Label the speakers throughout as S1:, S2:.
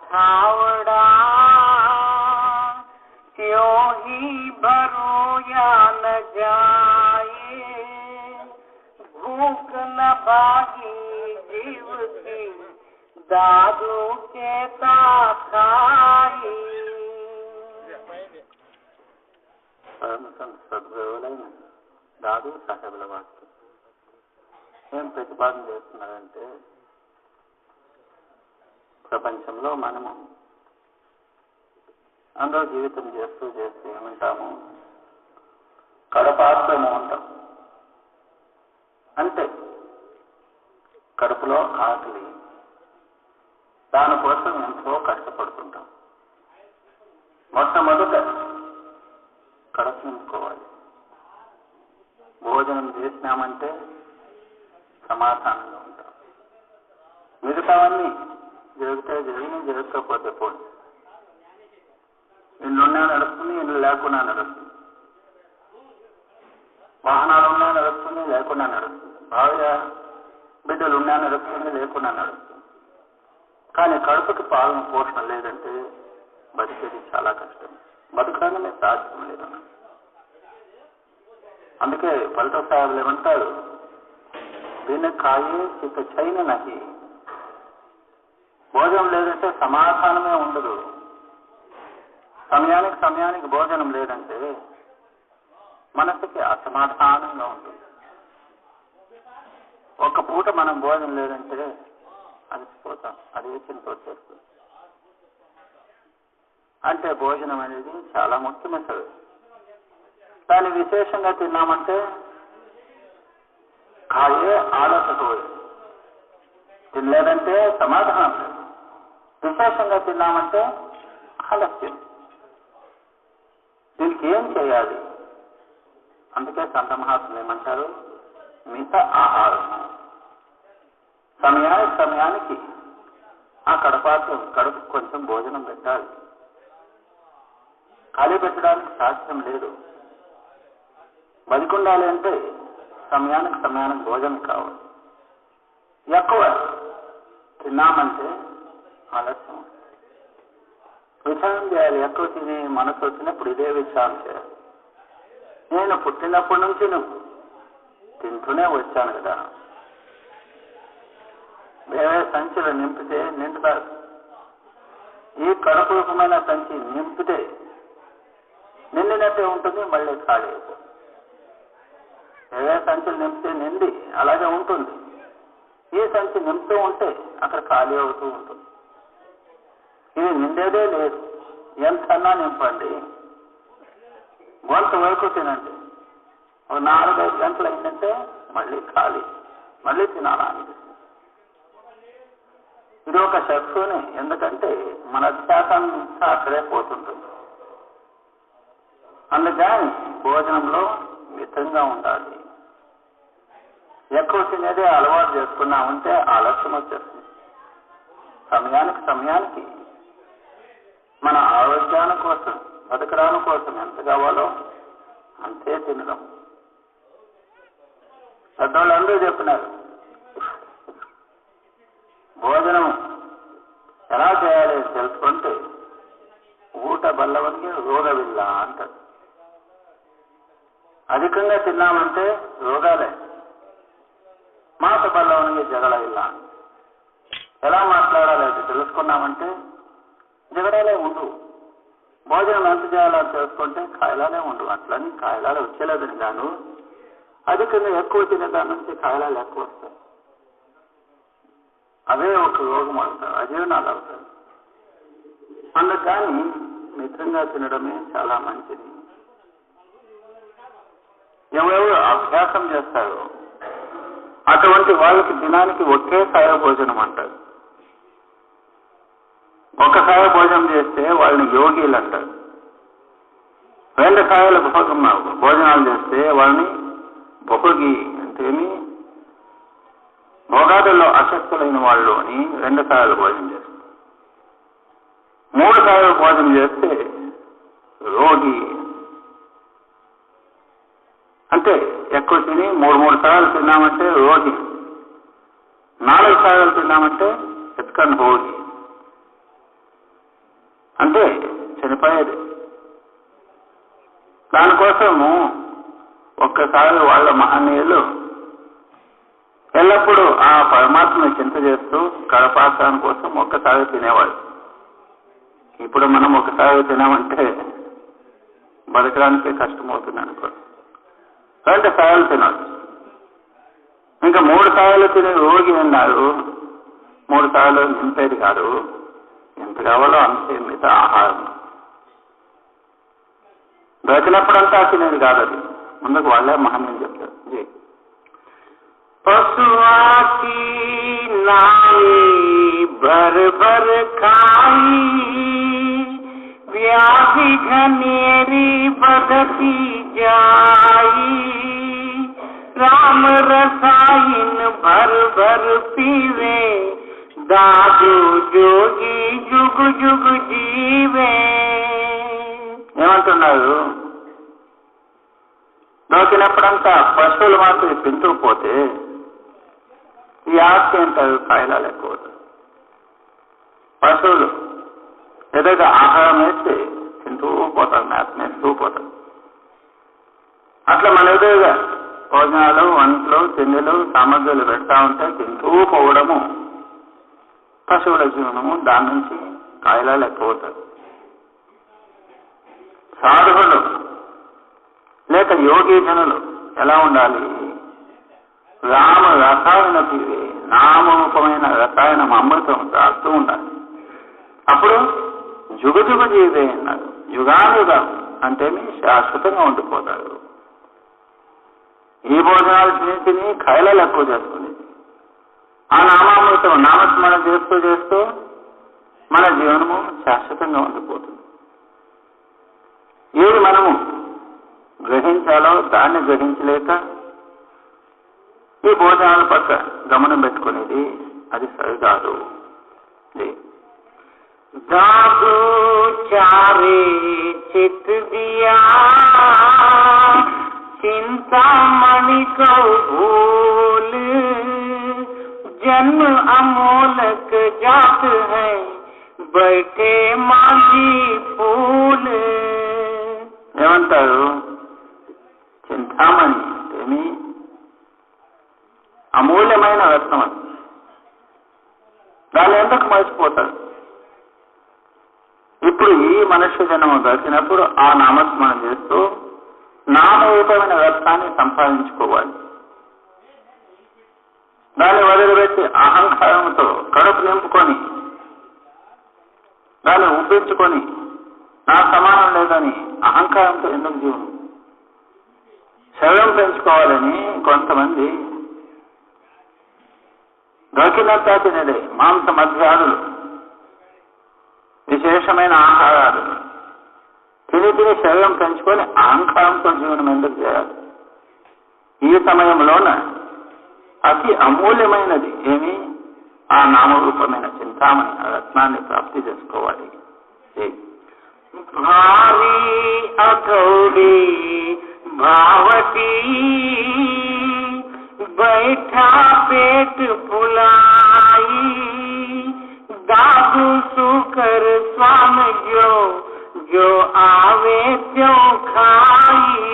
S1: खावड़ा त्यों ही भरो या न जाए, भूख न भागी जीव की दादू केता खाई. సద్గురువులైన దాదు సాహెబ్ల వాక్యం ఏం ప్రతిపాదన చేస్తున్నారంటే, ప్రపంచంలో మనము అందరూ జీవితం చేస్తూ ఏమంటాము, కడపాత్రము ఉంటాం. అంటే కడుపులో ఆకలి, దానికోసం ఎంతో కష్టపడుతుంటాం. మొట్టమొదట కడుపు నింపుకోవాలి. భోజనం చేసినామంటే సమాధానంగా ఉంటాం. మిగతావన్నీ జరగకపోతే పోండి. ఇల్లున్నా నడుస్తుంది, ఇల్లు లేకున్నా నడుస్తుంది. వాహనాలున్నా నడుస్తుంది, లేకున్నా నడుస్తుంది. భార్య బిడ్డలున్నా నడుస్తుంది, లేకున్నా నడుస్తుంది. కానీ కడుపుకి పాలన పోషణ లేదంటే బతికేది చాలా కష్టం. బతకడానే సాధ్యం లేదన్న. అందుకే పల్టో సాహెబ్లు ఏమంటారు, దీన్ని కాయే చిత్త చైన నహి. భోజనం లేదంటే సమాధానమే ఉండదు. సమయానికి భోజనం లేదంటే మనసుకి అసమాధానంగా ఉంటుంది. ఒక్క పూట మనం భోజనం లేదంటే అలసిపోతాం. అది చింతో చేస్తుంది. అంటే భోజనం అనేది చాలా ముఖ్యమైనది. దాన్ని విశేషంగా తిన్నామంటే కాయే ఆలసపోయి, తినలేదంటే సమాధానం లేదు. విశేషంగా తిన్నామంటే ఆలస్యం. దీనికి ఏం చేయాలి? అందుకే సంత మహాత్ములు ఏమంటారు, మిత ఆహారం. సమయానికి ఆ కడుపు కొంచెం భోజనం పెట్టాలి. ఖాళీ పెట్టడానికి సాధ్యం లేదు. బతికుండాలి అంటే సమయానికి భోజనం కావాలి. ఎక్కువ తిన్నామంటే ఆలస్యం. విచారం చేయాలి. ఎక్కువ తిని మనసు వచ్చినప్పుడు ఇదే విచారం చేయాలి. నేను పుట్టినప్పటి నుంచి తింటూనే వచ్చాను కదా. వేరే సంచులు నింపితే నిండుతారు. ఈ కడుపు రూపమైన సంచి నింపితే నిండినట్టే ఉంటుంది, మళ్ళీ ఖాళీ అవుతుంది. వేరే సంచులు నింపితే నిండి అలాగే ఉంటుంది. ఈ సంచి నింపుతూ ఉంటే అక్కడ ఖాళీ అవుతూ ఉంటుంది. ఇది నిండేదే లేదు. ఎంతన్నా నింపండి, గొంతు వరకు తినండి. ఒక 4-5 గంటలు అయిందంటే మళ్ళీ ఖాళీ, మళ్ళీ తినాలా అనిపిస్తుంది. ఇది ఒక శత్రువుని. ఎందుకంటే మన ధ్యాసం అక్కడే పోతుంటుంది. అందుకని భోజనంలో మితంగా ఉండాలి. ఎక్కువ తినేదే అలవాటు చేసుకున్నామంటే ఆలస్యం వచ్చేస్తుంది. సమయానికి మన ఆరోగ్యాల కోసం, బతకడాని కోసం ఎంత కావాలో అంతే తినడం. పెద్దవాళ్ళందరూ చెప్పినారు, భోజనం ఎలా చేయాలి తెలుసుకుంటే ఊట బల్లవనికి రోగవిల్ల అంటారు. అధికంగా తిన్నామంటే రోగాలే. మాట బల్లవనికి జగడ ఇల్ల. ఎలా మాట్లాడాలి అది తెలుసుకున్నామంటే జగడాలే ఉండవు. భోజనం ఎంత చేయాలో తెలుసుకుంటే కాయలాలే ఉండవు. అట్లని కాయలాలు వచ్చేలేదని గాను అధికంగా ఎక్కువ తినే దాని నుంచి కాయలాలు ఎక్కువ వస్తాయి. అవే ఒక రోగం అవుతారు, అజీర్ణాలు అవుతాయి. అందుకని మితంగా తినడమే చాలా మంచిది. ఎవరెవరు అభ్యాసం చేస్తారో అటువంటి వాళ్ళకి దినానికి ఒకే సాయ భోజనం అంటారు. ఒక సాయ భోజనం చేస్తే వాళ్ళని యోగిలు అంటారు. 2 సాయల భోజనాలు చేస్తే వాళ్ళని భోగి అంటేమి భోగాదుల్లో అశక్తులైన వాళ్ళు అని 2 సాయలు భోజనం చేస్తారు. 3 సాయలు భోజనం చేస్తే రోగి. అంటే ఎక్కువ తిని 3 సార్లు తిన్నామంటే రోగి, 4 సార్లు తిన్నామంటే ఎత్తుకని భోగి. అంటే చనిపోయేది. దానికోసము ఒక్కసారి వాళ్ళ మహనీయులు ఎల్లప్పుడూ ఆ పరమాత్మని చింత చేస్తూ కడపాసాని కోసం ఒక్కసారి తినేవాడు. ఇప్పుడు మనం ఒకసారి తినామంటే బతకడానికే కష్టమవుతుంది అనుకో. 2 సార్లు తినాలి. ఇంకా 3 సార్లు తినే రోగి ఉన్నారు. 3 సార్లు నింపేది కాదు. ఎంత కావాలో అంతే మిగతా ఆహారం. దొరికినప్పుడంతా తినేది కాదు. అది ముందుకు వాళ్ళే మహనీయులు చెప్తారు. पशुआ की नाई भर भर खाई, व्याधि घनेरी बदती जाई, राम रसायन भर भर पीवे, दादू जोगी जुग जुग जीवे. ఏమంటున్నారు? దొరికినప్పుడంతా పశువులు మాత్రం తింటూ పోతే ఈ ఆస్తి అంటారు కాయలాలు ఎక్కువ. పశువులు ఎదురుగా ఆహారం వేస్తే తింటూ పోతారు, మేత మేస్తూ పోతారు. అట్లా మన ఎదురుగా భోజనాలు, వంటలు, తిండిలు, సామగ్రులు పెడతా ఉంటే తింటూ పోవడము పశువుల జీవనము. దాని నుంచి కాయలాలు ఎక్కువ అవుతారు. సాధువులు లేక యోగి జనులు ఎలా ఉండాలి? రామ రసాయన పీవే, నామరూపమైన రసాయనం అమృతం తాగుతూ ఉండాలి. అప్పుడు జుగజుగ జీవే అన్నారు. యుగానుగా అంటే శాశ్వతంగా ఉండిపోతారు. ఈ భోజనాలు తిని ఖైలాలు ఎక్కువ చేసుకుని ఆ నామామృతం నామస్మరణ చేస్తూ చేస్తూ మన జీవనము శాశ్వతంగా ఉండిపోతుంది. ఏది మనము గ్రహించాలో దాన్ని గ్రహించలేక ఈ భోజనాల పక్క గమనం పెట్టుకునేది అది సరికాదు. దాదు చారే చిత్ దియా చింతామణి కో భూల్, జన్మ అమోలక్ జాత్ హై బైఠే మాంజీ ఫూల్. ఏమంటారు? చింతామణి ఏమి అమూల్యమైన రత్నం అది. దాన్ని ఎందుకు మర్చిపోతారు? ఇప్పుడు ఈ మనుష్య జన్మ దొరికినప్పుడు ఆ నామస్మరణ చేస్తూ నామరూపమైన రత్నాన్ని సంపాదించుకోవాలి. దాన్ని వదిలిపెట్టి అహంకారంతో కడుపు నింపుకొని దాన్ని ఉబ్బించుకొని నా సమానం లేదని అహంకారంతో ఎందుకు జీవనం? శరీరం పెంచుకోవాలని కొంతమంది దొరికినంత తినడే మాంస మధ్యాదులు, విశేషమైన ఆహారాలు తిని తిని శరీరం పెంచుకొని అహంకారంతో జీవనం ఎందుకు చేయాలి? ఈ సమయంలోన అతి అమూల్యమైనది ఏమి? ఆ నామరూపమైన చింతామణి రత్నాన్ని ప్రాప్తి చేసుకోవాలి. భారీ అథౌడి భావతి बैठा पेट फुलाई, दादू सुकर स्वाम जो जो आवे त्यो खाई.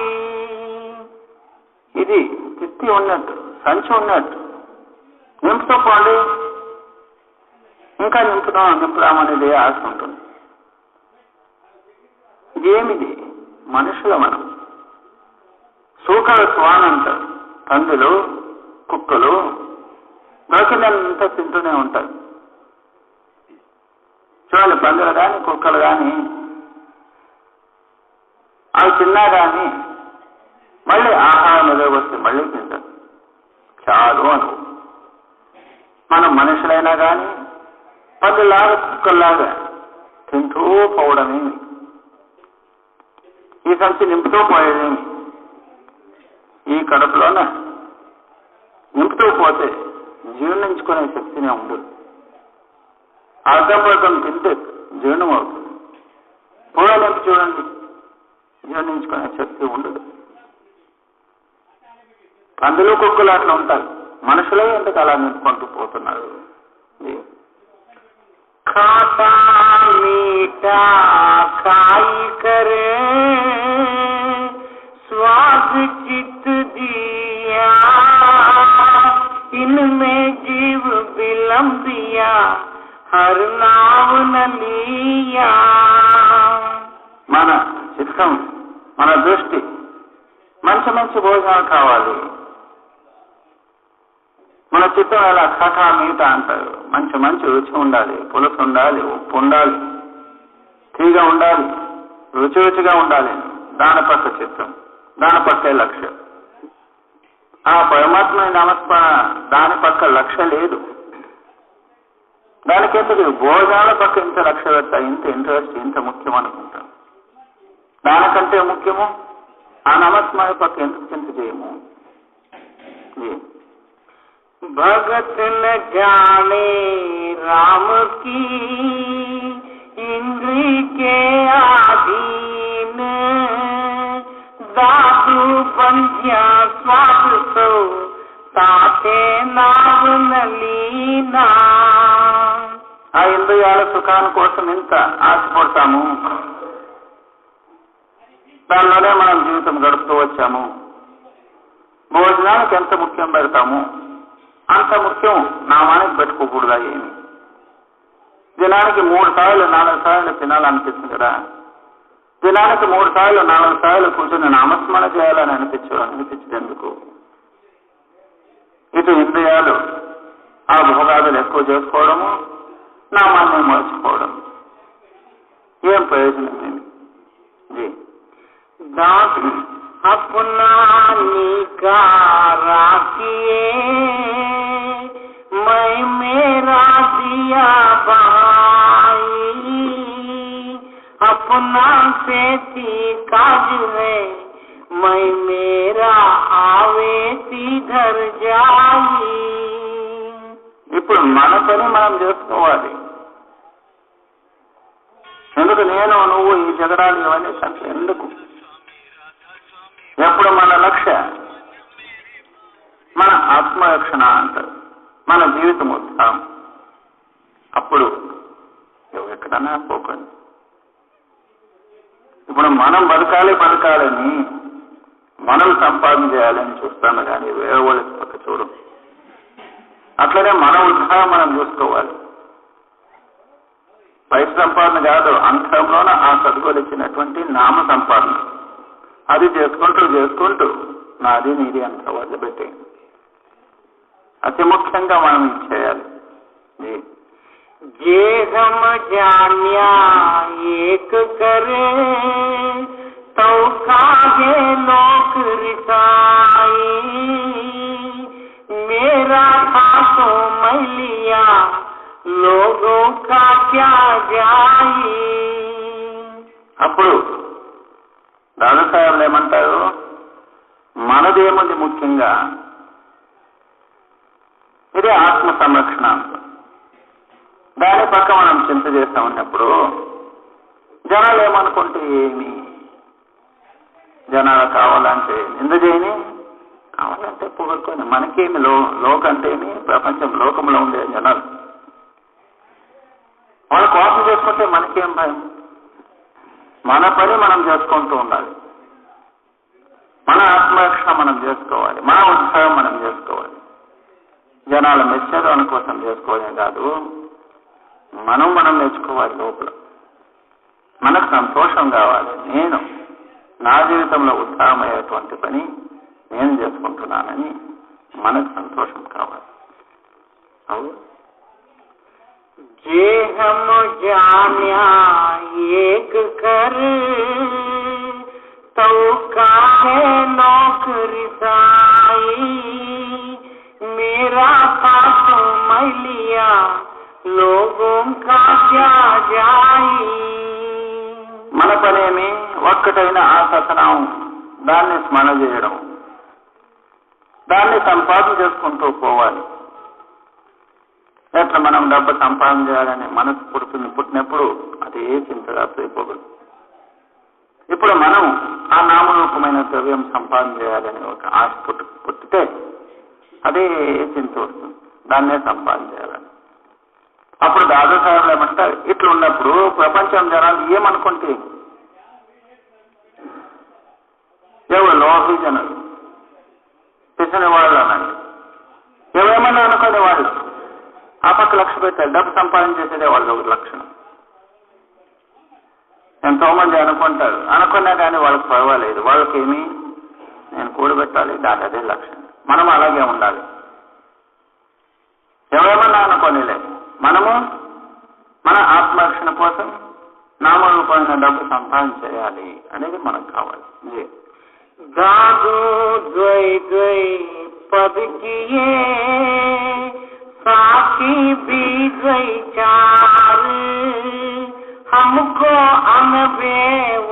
S1: ఇది తిత్తి ఉన్నట్టు, సంచి ఉన్నట్టు నింపుతో పోండి, ఇంకా నింపుదామనేది ఆశ ఉంటుంది. ఏమిది? మనుషుల మనం సూకర స్వాన్ అంటారు. పందులు, కుక్కలు దొరికినంతా తింటూనే ఉంటాయి. చూడండి, పందులు కానీ కుక్కలు కానీ అవి తిన్నా కానీ మళ్ళీ ఆహారం ఎదురుకొస్తే మళ్ళీ తింటారు. చాలు అను. మనం మనుషులైనా కానీ పందులాగా కుక్కల్లాగా తింటూ పోవడమేమి, ఈ సంచి నింపుతూ పోయేదేమి. ఈ కడుపులోన నింపుతూ పోతే జీర్ణించుకునే శక్తినే ఉండదు. అర్థపడటం తింటే జీర్ణం అవుతుంది. పూల నింపు చూడండి, జీర్ణించుకునే శక్తి ఉండదు. పందులు కుక్కలు అట్లా ఉంటాయి. మనుషులే ఎందుకు అలా నింపుకుంటూ పోతున్నారు? ఖాతా మీఠ
S2: मीठा खाई करे स्वाद चित दिया इनमें जीव विलंबिया हर नाव न लिया
S1: మన చిత్తం మన దృష్టి మంచి మంచి భోజనాలు కావాలి. మన చిత్తం అలా ఖటా మీట అంటారు. మంచి మంచి రుచి ఉండాలి, పులుసు ఉండాలి, ఉప్పు ఉండాలి, తీగ ఉండాలి, రుచి రుచిగా ఉండాలి. దాని పక్క చిత్తం, దాని పక్కే లక్ష్యం. ఆ పరమాత్మ నామస్మరణ దాని పక్క లక్ష్యం లేదు. దానికి ఎందుకు భోజనాల పక్క ఇంత లక్ష్య పెడతా, ఇంత ఇంట్రెస్ట్, ఇంత ముఖ్యం అనుకుంటాం. దానికంటే ముఖ్యము ఆ నమస్మరణ పక్క ఎందుకు చింత చేయము?
S2: भगत न जाने राम की इंद्री के आधीन दादू बंध्या स्वाद सो ताते नाव नलीना
S1: ఆ ఇంద్రియాల సుఖాల కోసం ఇంత ఆశపడతాము, దానిలోనే మనం జీవితం గడుపుతూ వచ్చాము. భోజనానికి ఎంత ముఖ్యం పెడతాము అంత ముఖ్యం నామానికి పెట్టుకోకూడదా? ఏమి దినానికి 3 సార్లు 4 సార్లు తినాలనిపిస్తుంది కదా. దినానికి 3 సార్లు 4 సార్లు కూర్చొని నామస్మరణ చేయాలని అనిపించదు ఎందుకు? ఇటు ఇంద్రియాలు ఆ భోగాదులు ఎక్కువ చేసుకోవడము, నామాన్ని మర్చిపోవడం, ఏం ప్రయోజనం ఏమి?
S2: अपना निकारा किए मैं मेरा दिया भाई अपना से काज है मैं मेरा आवे सीधर जाई.
S1: ఇప్పుడు మన పని మనం చేసుకోవాలి. ఎందుకు నేను నువ్వు ఈ జగడాలు ఇవన్నీ సంఖ్య ఎందుకు? ఎప్పుడు మన లక్ష్య మన ఆత్మరక్షణ అంటారు, మన జీవితం ఉత్సాహం. అప్పుడు ఎక్కడన్నా పోకండి. ఇప్పుడు మనం బతకాలని మనం సంపాదన చేయాలని చూస్తాను కానీ వేరే వాళ్ళ పక్క చూడం. అట్లనే మన ఉత్సాహం మనం చూసుకోవాలి. పైస సంపాదన కాదు, అంతరంలోన ఆ సద్గులు ఇచ్చినటువంటి నామ సంపాదన అది చేసుకుంటూ నాది నీది అంత వదిలిపెట్టి అతి ముఖ్యంగా మనం చేయాలి.
S2: जे हम जान्या एक करे तो काहे लोक रिसाई मेरा था तो मैं लिया लोगों का क्या जाई.
S1: అప్పుడు దాదాసాహెబ్లు ఏమంటారు, మనదేముంది ముఖ్యంగా ఇదే ఆత్మ సంరక్షణ. దాని పక్క మనం చింత చేస్తా ఉన్నప్పుడు జనాలు ఏమనుకుంటే ఏమి, జనాలు కావాలంటే నింద చేయని, కావాలంటే పొగడుకొని మనకేమి లోకంటే ఏమి, ప్రపంచం లోకంలో ఉండే జనాలు వాళ్ళు కోపం చేసుకుంటే మనకేం భయం? మన పని మనం చేసుకుంటూ ఉండాలి. మన ఆత్మరక్షణ మనం చేసుకోవాలి, మన ఉత్సాహం మనం చేసుకోవాలి. జనాల మెచ్చడం కోసం చేసుకోవడం కాదు, మనం నేర్చుకోవాలి. లోపల మనకు సంతోషం కావాలి. నేను నా జీవితంలో ఉత్సాహమయ్యేటువంటి పని నేను చేసుకుంటున్నానని మనకు సంతోషం కావాలి. అవును.
S2: जे हम जान्या एक कर तो काहे नौकरी साई मेरा पासो मैं लिया लोगों का क्या जाई.
S1: మన పనేమి ఒక్కటైన ఆ సతనం దాన్ని స్మరణ చేయడం, దాన్ని సంపాదన చేసుకుంటూ పోవాలి. ఎట్లా మనం డబ్బు సంపాదన చేయాలని మనసు పుట్టినప్పుడు అది ఏ చింతగా అయిపోకూడదు. ఇప్పుడు మనం ఆ నామరూపమైన ద్రవ్యం సంపాదన చేయాలని ఒక ఆశ పుట్టితే అదే చింత వస్తుంది, దాన్నే సంపాదన చేయాలని. అప్పుడు దాదాసాహెబ్ ఏమంటారు, ఇట్లా ఉన్నప్పుడు ప్రపంచం జనాలు ఏమనుకుంటే ఎవరు లోహి జనులు పిసిన వాళ్ళు అనండి, ఏమేమన్నా అనుకునే వాళ్ళు ఆ పక్క లక్ష్య పెట్టారు. డబ్బు సంపాదించేసేదే వాళ్ళ ఒక లక్షణం. ఎంతో మంది అనుకుంటారు, అనుకున్నా కానీ వాళ్ళకి పర్వాలేదు, వాళ్ళకేమి నేను కూడబెట్టాలి, దాని అదే లక్ష్యం. మనం అలాగే ఉండాలి. ఎవరేమన్నా అనుకోనిలే, మనము మన ఆత్మరక్షణ కోసం నామరూపమైన డబ్బు సంపాదించేయాలి అనేది మనకు కావాలి.
S2: जादू द्वै द्वै पद किए साखी भी द्वै चार हमको अनबे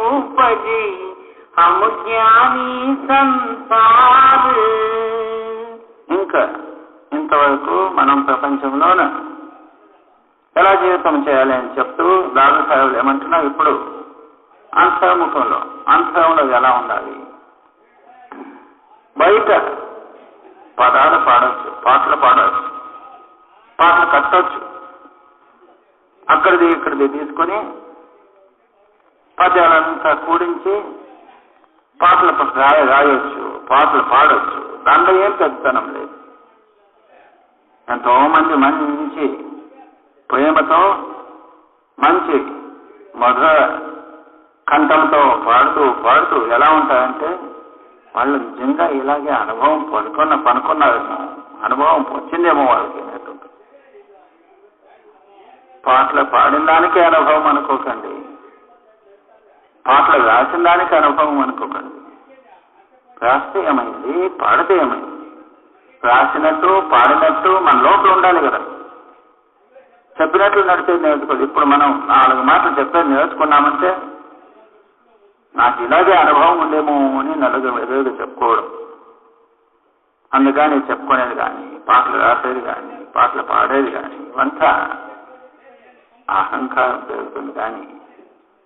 S2: उपजी हम ज्ञानी संसार.
S1: ఇంకా ఇంతవరకు మనం ప్రపంచంలోన ఎలా జీవితం చేయాలి అని చెప్తూ దాదాసాహెబ్ ఏమంటున్నావు, ఇప్పుడు అంతర్ముఖంలో ఎలా ఉండాలి. బయట పదాలు పాడవచ్చు, పాటలు పాడవచ్చు, పాటలు కట్టవచ్చు, అక్కడిది ఇక్కడిది తీసుకొని పద్యాలంతా కూడించి పాటలు రాయొచ్చు, పాటలు పాడవచ్చు. దాంట్లో ఏం పెద్దతనం లేదు. ఎంతో మంది మంచి ప్రేమతో మంచి మధుర కంఠంతో పాడుతూ ఎలా ఉంటారంటే వాళ్ళు నిజంగా ఇలాగే అనుభవం పనుకున్నారు, అనుభవం వచ్చిందేమో వాళ్ళకి అన్నట్టు. పాటలు పాడిన దానికే అనుభవం అనుకోకండి, పాటలు రాసిన దానికి అనుభవం అనుకోకండి. రాస్తే ఏమైంది, పాడితే ఏమైంది, రాసినట్టు పాడినట్టు మన లోపల ఉండాలి కదా. చెప్పినట్లు నడిచేది నేర్చుకోవాలి. ఇప్పుడు మనం 4 మాటలు చెప్పేది నేర్చుకున్నామంటే నాకు ఇలాగే అనుభవం ఉండేమో అని నలుగురు ఎదురుగా చెప్పుకోవడం. అందుకని చెప్పుకునేది కానీ, పాటలు రాసేది కానీ, పాటలు పాడేది కానీ ఇవంతా అహంకారం పెరుగుతుంది, కానీ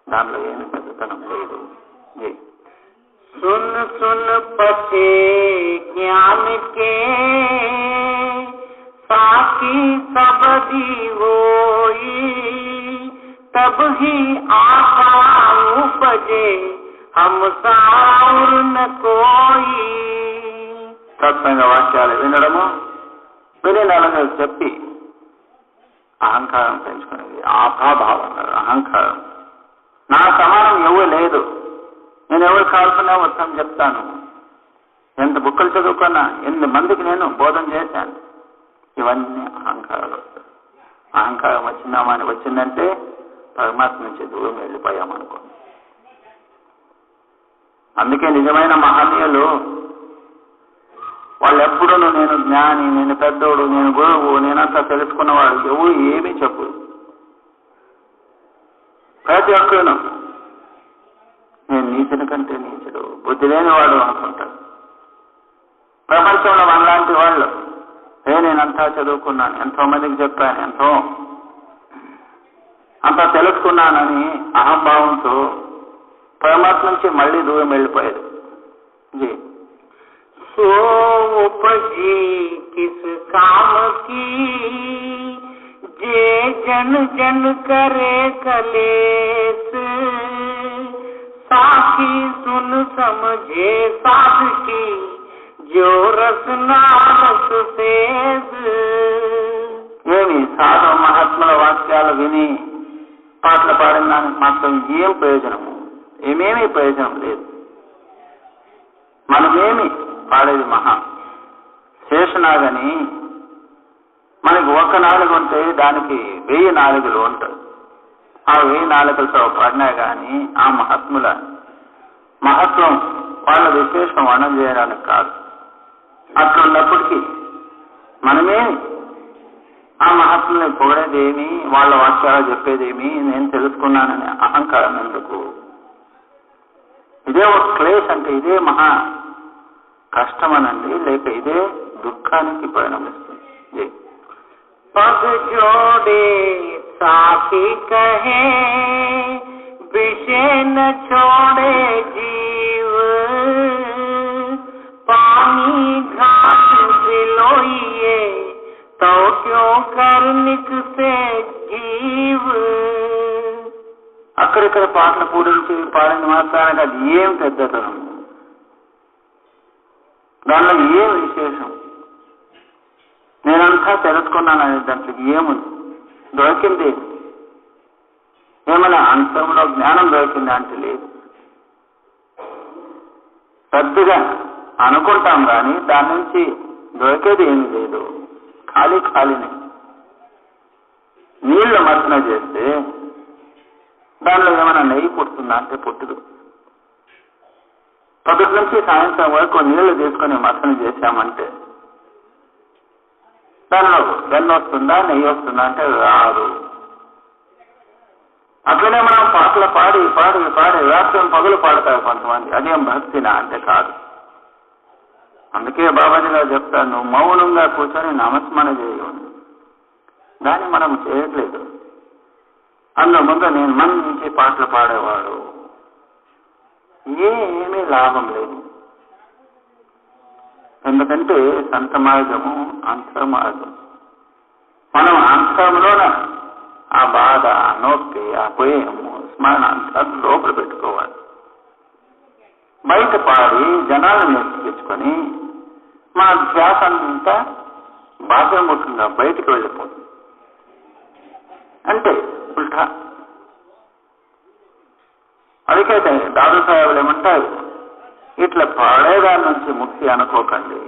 S1: దానిలో ఏమి పెద్దతనం లేదు.
S2: सुन सुन पछे ज्ञान के साकी सबदी होई तब ही आशा उपजे हम साउर न कोई.
S1: సత్సంగ వాక్యాలు వినడము, విని నలుగురు చెప్పి అహంకారం పెంచుకునేది ఆభాభావం. అహంకారం నా సమానం ఎవరు లేదు, నేను ఎవరు కావాల్సిన మొత్తం చెప్తాను, ఎంత బుక్కలు చదువుకున్నా, 8 మందికి నేను బోధన చేశాను. ఇవన్నీ అహంకారాలు వస్తాయి. అహంకారం వచ్చిందంటే పరమాత్మ నుంచి దూరం వెళ్ళిపోయామనుకో. అందుకే నిజమైన మహనీయులు వాళ్ళు ఎప్పుడూ నేను జ్ఞాని, నేను పెద్దోడు, నేను గురువు, నేనంతా తెలుసుకున్నవాడు ఎవరు ఏమీ చెప్పు. ప్రతి ఒక్కరును నేను నీచుని కంటే నీచుడు, బుద్ధి లేనివాడు అనుకుంటాడు. ప్రపంచంలో మనలాంటి వాళ్ళు నేనంతా చదువుకున్నాను, ఎంతో మందికి చెప్పాను, అంతా తెలుసుకున్నానని అహంభావంతో పరమాత్మ నుంచి మళ్ళీ దూరం వెళ్ళిపోయారు.
S2: సో ఉపజీ కిస్ కామ కీ जे जन जन करे कलेस साखी सुन समझे साध की जो रसना रस सेज.
S1: ఏమి సాధు మహాత్ముల వాక్యాలు విని పాటలు పాడిన దానికి మాత్రం ఏం ప్రయోజనము? ఏమేమి ప్రయోజనం లేదు. మనమేమి పాడేది మహా శేషనాగని మనకి 1 నాలుగు ఉంటే దానికి 1000 నాలుగులు ఉంటాయి. ఆ 1000 నాలుగులతో పాడినా కానీ ఆ మహాత్ముల మహత్వం వాళ్ళ విశేషం వర్ణం చేయడానికి కాదు. అట్లున్నప్పటికీ మనమే ఆ మహాత్ముల్ని పొగడేదేమి, వాళ్ళ వాక్యాలు చెప్పేదేమి, నేను తెలుసుకున్నానని అహంకారం ఎందుకు? ఇదే ఒక క్లేష్ అంటే ఇదే మహా కష్టమనండి, లేక ఇదే దుఃఖానికి పరిణమిస్తుంది.
S2: पग जोड़े साथी कहे विषय न छोड़े जीव पानी घाट दिलोइए तो क्यों कर निक से
S1: అక్కడిక్కడ పాటలు పూరించి పాడింది మాత్రానికి అది ఏం పెద్దతనం, దానిలో ఏం విశేషం, నేనంతా తెలుసుకున్నాను అనే దాంట్లో ఏముంది, దొరికింది ఏమైనా అంతరంలో జ్ఞానం దొరికింది అంటే లేదు. పెద్దగా అనుకుంటాం కానీ దాని నుంచి దొరికేది ఏమీ లేదు, ఖాళీనే. నీళ్లు మర్చన చేస్తే దానిలో ఏమైనా నెయ్యి పుడుతుందా అంటే పుట్టదు. పొద్దుటి నుంచి సాయంత్రం వరకు నీళ్లు తీసుకొని మర్చన చేశామంటే దానిలో వెన్న వస్తుందా నెయ్యి వస్తుందా అంటే రాదు. అట్లనే మనం పాటలు పాడి పాడి పాడి రాత్రి పగులు పాడతారు కొంతమంది, అదేం భక్తినా అంటే కాదు. అందుకే బాబాజీ గారు చెప్తారు, నువ్వు మౌనంగా కూర్చొని నామస్మరణ చేయను, దాన్ని మనం చేయట్లేదు. అందులో ముందు నేను మంచి పాటలు పాడేవాడు, ఏమీ లాభం లేదు. ఎందుకంటే సంత మార్గము అంతర్మార్గం. మనం అంతరంలోన ఆ బాధ, ఆ నొప్పి, ఆ భయము, స్మరణ అంతా లోపల పెట్టుకోవాలి. బయట పాడి జనాలను మెచ్చుకొని మన ధ్యాస అంతా బాధ్యముఖంగా బయటికి వెళ్ళిపోతుంది. అంటే ఉల్టా. అదికైతే దాదు సాహెబులు ఏమంటారు, ఇట్లా పాడేదాని నుంచి ముక్తి అనుకోకండి.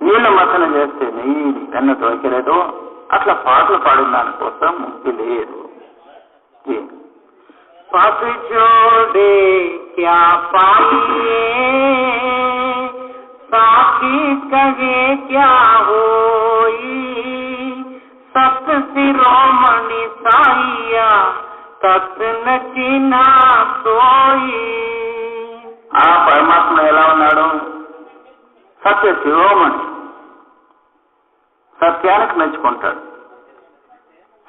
S1: నీళ్లు మసన చేస్తే నెయ్యి వెన్న దొరికలేదు, అట్లా పాటలు పాడిన దానికోసం ముక్తి లేదు.
S2: पग जोड़े क्या पाइए, साथी कहे क्या होई, सत शिरोमणि साइया तत् न चिन्हा सोई.
S1: ఆ పరమాత్మ ఎలా ఉన్నాడు? సత్య శిరోమణి, సత్యానికి మెచ్చుకుంటాడు.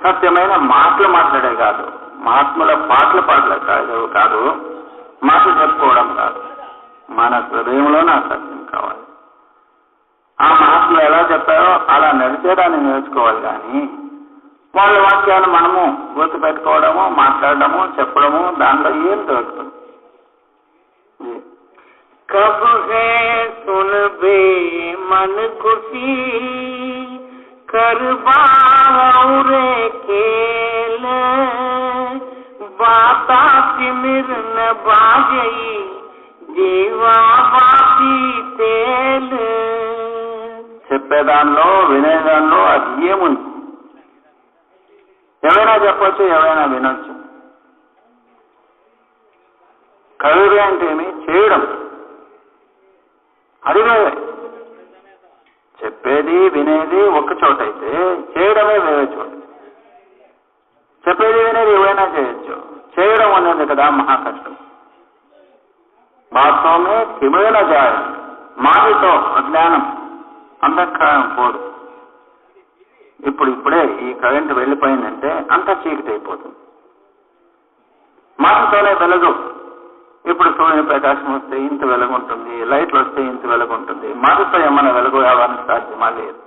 S1: సత్యమైన మాటలు మాట్లాడే కాదు, మహాత్ముల పాటలు కాదు, మాటలు చెప్పుకోవడం కాదు, మన హృదయంలో నా సత్యం కావాలి. ఆ మహాత్ములు ఎలా చెప్పారో అలా నడిచేదాన్ని నేర్చుకోవాలి. కానీ వాళ్ళ వాక్యాలు మనము గుర్తు పెట్టుకోవడము, మాట్లాడడము, చెప్పడము, దాంట్లో ఏం దొరుకుతుంది?
S2: कब है सुन बे मन खुशी, कर बारे खेल, बाता सिमर न बाजई, जीवा बाती तेल.
S1: చెప్పేదానిలో వినేదానిలో అది ఏముంది? ఎవరైనా చెప్పొచ్చు, ఎవరైనా వినొచ్చు. కవివి అంటే ఏమి? చేయడం. అది వేరే. చెప్పేది వినేది ఒక్క చోట అయితే చేయడమే వేరే చోట. చెప్పేది వినేది ఏవైనా చేయొచ్చు, చేయడం అనేది కదా మహా కష్టం. వాస్తవమే తిమిళ జాయ, మాటతో అజ్ఞానం అంధకారం పోదు. ఇప్పుడే ఈ కరెంటు వెళ్ళిపోయిందంటే అంతా చీకటి అయిపోతుంది. మాటతోనే వెలుగు. ఇప్పుడు సూర్య ప్రకాశం వస్తే ఇంత వెలుగుంటుంది, లైట్లు వస్తే ఇంత వెలుగుంటుంది. మాటతో ఏమైనా వెలుగు రావాలని సాధ్యమా? లేదు.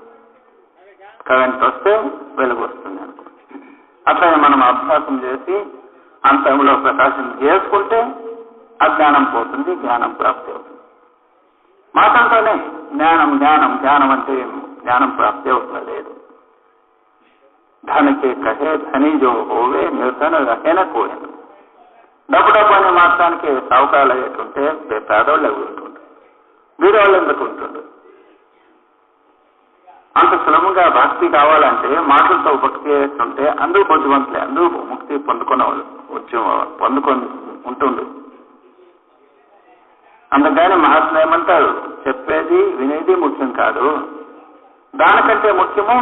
S1: కరెంట్ వస్తే వెలుగు వస్తుంది అనుకో. అట్లనే మనం అభ్యాసం చేసి అంతరంలో ప్రకాశం చేసుకుంటే అజ్ఞానం పోతుంది, జ్ఞానం ప్రాప్తి అవుతుంది. మాటలతోనే జ్ఞానం జ్ఞానం జ్ఞానం అంటే జ్ఞానం ప్రాప్తి అవుతుంది లేదు. ధనకే కహే ధని జో హోవే నిర్ధన రహేన కోయను. డబ్బు అనే మాత్రానికి సౌకాలు అయ్యేటుంటే పేదవాళ్ళు ఎగురుంటుండ్రు, వీరవాళ్ళు ఎందుకు ఉంటుండ్రు? అంత సులభంగా భక్తి కావాలంటే మాటలతో భక్తి చేస్తుంటే అందరూ బుద్ధివంతులే, అందరూ ముక్తి పొందుకొని ఉంటుండ్రు. అందుకని మహాత్ములు ఏమంటారు, చెప్పేది వినేది ముఖ్యం కాదు, దానికంటే ముఖ్యము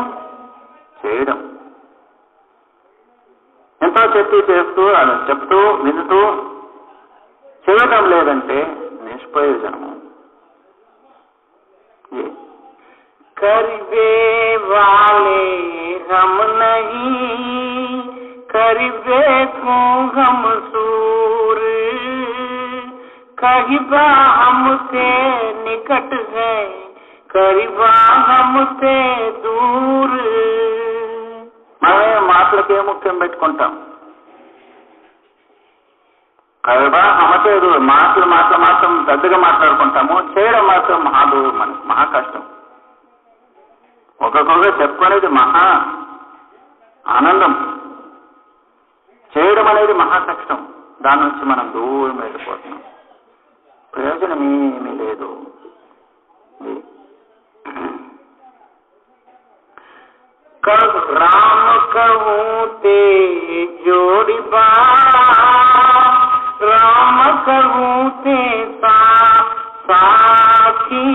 S1: చేయడం. ఎంతో చేస్తూ అది చెప్తూ వినుతూ చేయడం లేదంటే నిష్ప్రయోజనము.
S2: करवे वाले हम नहीं, करवे को हम सूर, कहिबा हमसे निकट है, करिबा हमसे दूर. మనమే మాటలకే ముఖ్యం పెట్టుకుంటాం.
S1: కర్మ హమతే దూరం. మాటలు మాత్రం పెద్దగా మాట్లాడుకుంటాము, చేయడం మాత్రం మహాదూరం, మనకి మహా కష్టం. ఒక్కొక్కగా చెప్పుకునేది మహా ఆనందం, చేయడం అనేది మహా కష్టం. దాని నుంచి మనం దూరం వెళ్ళిపోతున్నాం, ప్రయోజనం ఏమీ లేదు.
S2: राम कहूँ ते जोड़ी बा, राम कहूँ ते साथी,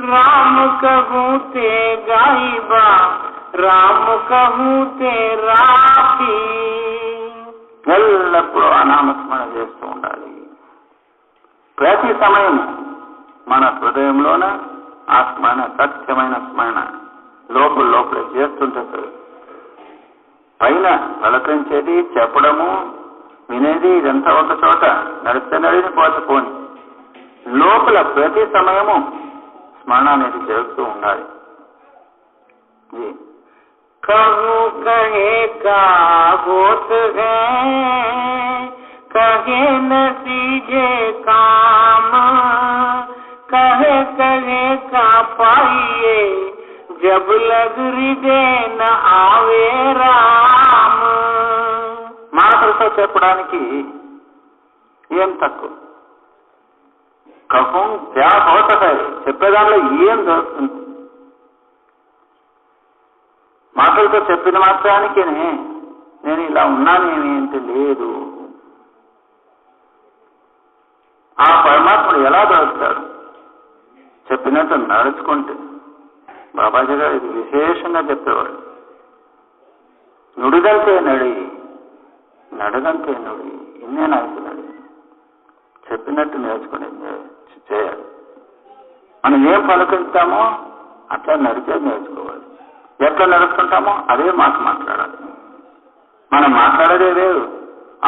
S2: राम कहूँ ते गाइबा, राम कहूँ ते राखी.
S1: ఎల్లప్పుడూ అనామస్మరణ చేస్తూ ఉండాలి. ప్రతి సమయం మన హృదయంలోన ఆ స్మరణ, సత్యమైన స్మరణ లోపలే చేస్తుంటారు. పైన పలకరించేది, చెప్పడము, వినేది ఇదంతా ఒక చోట, నడిస్తే నడిని పోని లోపల ప్రతి సమయము స్మరణ అనేది జరుగుతూ ఉండాలి.
S2: कहूँ कहे का होत है, कहे न सीजे काम, कहे का पाइए, जब लग हृदय न आवे राम.
S1: మాటలతో చెప్పడానికి ఏం తక్కువ. కహం క్యా హోత హై, చెప్పేదానిలో ఏం దొరుకుతుంది? మాటలతో చెప్పిన మాత్రానికి నేను ఇలా ఉన్నానేమి అంటే లేదు. ఆ పరమాత్ముడు ఎలా దొరుకుతాడు? చెప్పినట్టు నడుచుకుంటే. బాబాజీ గారు ఇది విశేషంగా చెప్పేవాడు. నుడిదంతే నడి, నడదంతే నుడి, ఇన్నేనాయకు నడి. చెప్పినట్టు నేర్చుకుని చేయాలి. మనం ఏం పలుకుతామో అట్లా నడిచేది నేర్చుకోవాలి. ఎట్లా నడుస్తుంటామో అదే మాట మాట్లాడాలి. మనం మాట్లాడేదే వేరు,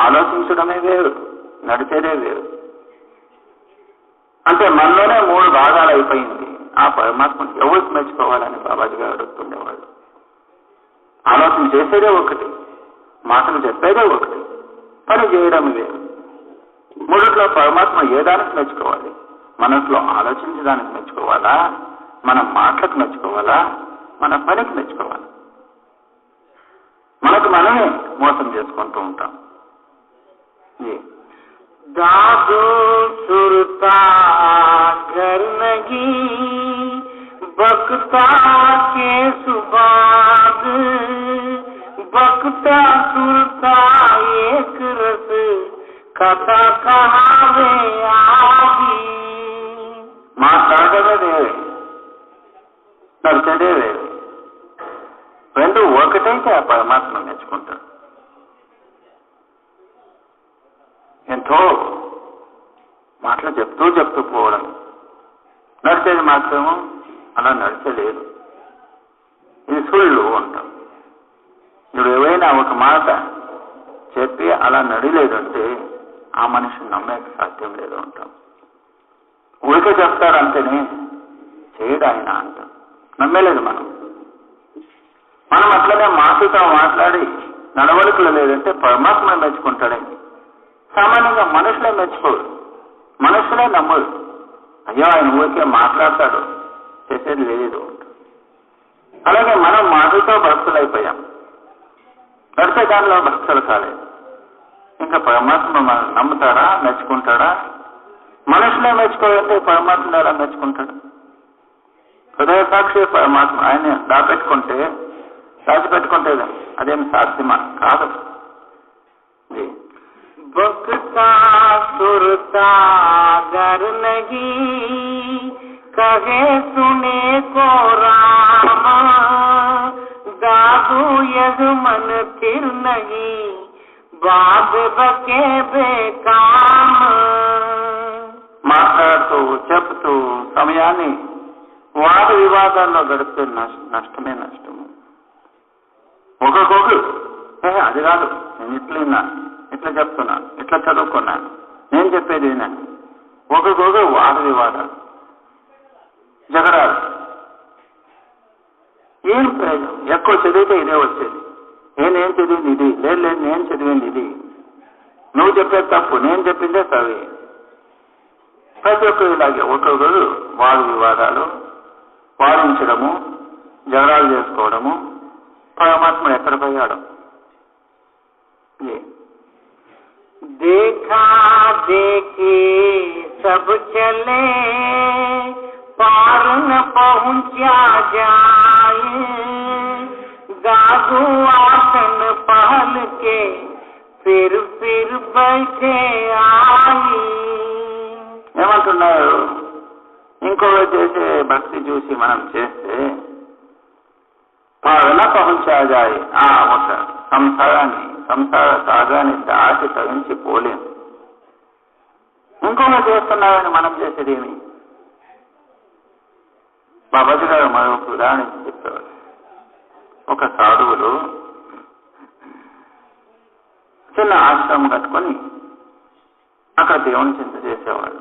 S1: ఆలోచించడమే వేరు, నడిచేదే వేరు. అంటే మనలోనే 3 భాగాలు అయిపోయింది. ఆ పరమాత్మను ఎవరికి మెచ్చుకోవాలని బాబాజీ గారు అడుగుతుండేవాళ్ళు. ఆలోచన చేసేదే ఒకటి, మాటలు చెప్పేదే ఒకటి, పని చేయడం వేరు. మూడిట్లో పరమాత్మ ఏ దానికి మెచ్చుకోవాలి? మనసులో ఆలోచించడానికి మెచ్చుకోవాలా, మన మాటలకు మెచ్చుకోవాలా, మన పనికి మెచ్చుకోవాలి? మనకు మనమే మోసం చేసుకుంటూ ఉంటాం.
S2: दादो सुरता घर नहीं, बकता के सुबाद, बकता सुरता एक रस, कथा कहावे आदि.
S1: మాట్లాడమే వేరే, నడిచేదే వేరే. రెండు ఒకటైతే ఆ పరమాత్మ మెచ్చుకుంటాడు. ఎంతో మాటలు చెప్తూ పోవడం, నడిచేది మాత్రము అలా నడిచలేదు. ఇది సుళ్ళు అంటాం. ఇప్పుడు ఏవైనా ఒక మాట చెప్పి అలా నడిలేదంటే ఆ మనిషిని నమ్మేక సాధ్యం లేదు అంటాం. ఊరికే చెప్తారంటేనే చేయడు ఆయన అంటాం. నమ్మేలేదు మనం అట్లనే మాటలతో మాట్లాడి నడవలికలు లేదంటే పరమాత్మ మెచ్చుకుంటాడని. సామాన్యంగా మనుషులే మెచ్చుకోడు, మనుషులే నమ్మడు. అయ్యో ఆయన ఊరికే మాట్లాడతాడు, చేసేది లేదు. అలాగే మనం మాటలతో భక్తులు అయిపోయాం, నడిచే దానిలో భక్తులు కాలేదు. ఇంకా పరమాత్మ మనం నమ్ముతాడా, మెచ్చుకుంటాడా? మనుషులే మెచ్చుకోవాలంటే పరమాత్మ ఎలా మెచ్చుకుంటాడు? హృదయ సాక్షి పరమాత్మ ఆయన దాచిపెట్టుకుంటే అదేం సాధ్యమా? కాదు.
S2: बकता सुरता गर नहीं, कहे सुने को राम, दादू यजमन फिर नहीं, बात बके बेकाम.
S1: మాట్లాడుతూ చెప్తూ సమయాన్ని వాద వివాదాల్లో గడిపే నష్టమే నష్టము. ఒక్కొక్కరు అది కాదు, నేను ఇట్లా చెప్తున్నాను, ఇట్లా చదువుకున్నాను, నేను చెప్పేది వినండి. ఒకరికొకరు వాద వివాదాలు, జగడాలు. ఏం ప్రయోజనం? ఎక్కువ చదివితే ఇదే వచ్చేది. నేనేం చదివింది ఇది, లేదు నేను చదివింది ఇది. నువ్వు చెప్పేది తప్పు, నేను చెప్పిందే సరి. ప్రతి ఒక్కరు ఇలాగే ఒక్కొక్కరు వాద వివాదాలు, వాదించడము, జగడాలు చేసుకోవడము. పరమాత్మ ఎక్కడ పోయాడు?
S2: देखा देखी सब चले पार न पहुंचा जाए गागु आसन पहल के फिर बैठे आई.
S1: ఏమంటున్నారు? ఇంకొకరు చేసే భక్తి చూసి మనం చేస్తే పాలన పహుంచాజాయి, ఒక సంసార సాగాన్ని దాటి తగించి పోలేం. ఇంకొకరు చేస్తున్నారని మనం చేసేది ఏమి? బాబాజీ గారు మరొక ఉదాహరణ చెప్పేవారు. ఒక సాధువులు చిన్న ఆశ్రమం కట్టుకొని అక్కడ దేవుని చింత చేసేవాడు.